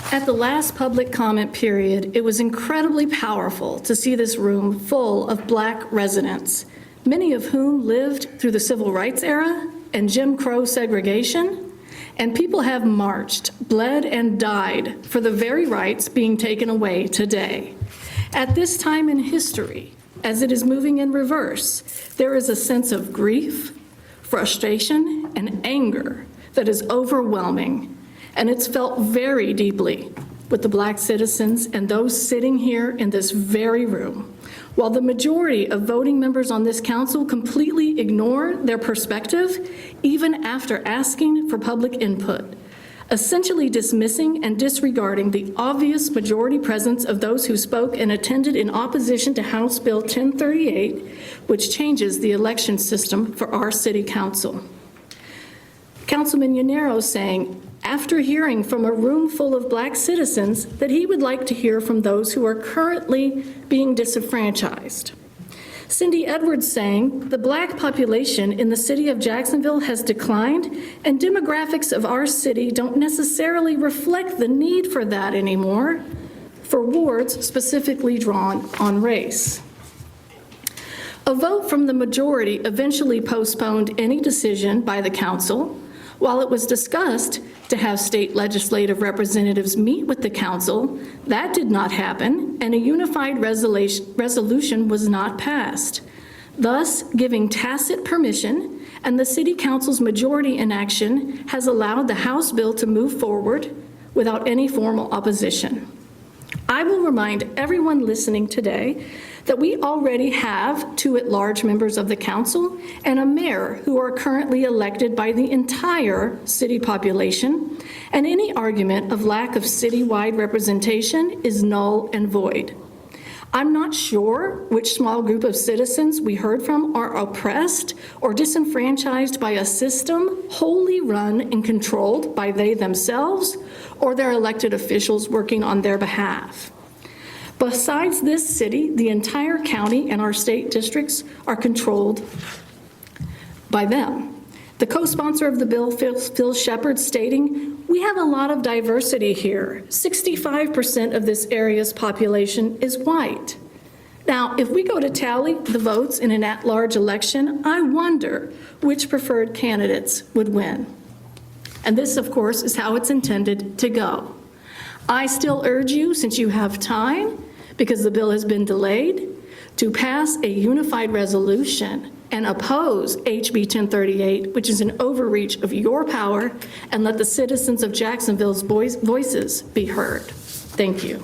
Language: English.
At the last public comment period, it was incredibly powerful to see this room full of Black residents, many of whom lived through the Civil Rights era and Jim Crow segregation, and people have marched, bled, and died for the very rights being taken away today. At this time in history, as it is moving in reverse, there is a sense of grief, frustration, and anger that is overwhelming, and it's felt very deeply with the Black citizens and those sitting here in this very room. While the majority of voting members on this council completely ignore their perspective, even after asking for public input, essentially dismissing and disregarding the obvious majority presence of those who spoke and attended in opposition to House Bill 1038, which changes the election system for our city council. Councilman Yanero saying, after hearing from a room full of Black citizens, that he would like to hear from those who are currently being disenfranchised. Cindy Edwards saying, the Black population in the city of Jacksonville has declined, and demographics of our city don't necessarily reflect the need for that anymore, for wards specifically drawn on race. A vote from the majority eventually postponed any decision by the council. While it was discussed to have state legislative representatives meet with the council, that did not happen, and a unified resolution was not passed, thus giving tacit permission, and the city council's majority inaction has allowed the House bill to move forward without any formal opposition. I will remind everyone listening today that we already have 2 at-large members of the council and a mayor who are currently elected by the entire city population, and any argument of lack of citywide representation is null and void. I'm not sure which small group of citizens we heard from are oppressed or disenfranchised by a system wholly run and controlled by they themselves or their elected officials working on their behalf. Besides this city, the entire county and our state districts are controlled by them. The co-sponsor of the bill, Phil Shepard, stating, we have a lot of diversity here. 65% of this area's population is white. Now, if we go to tally the votes in an at-large election, I wonder which preferred candidates would win. And this, of course, is how it's intended to go. I still urge you, since you have time, because the bill has been delayed, to pass a unified resolution and oppose HB 1038, which is an overreach of your power, and let the citizens of Jacksonville's voices be heard. Thank you.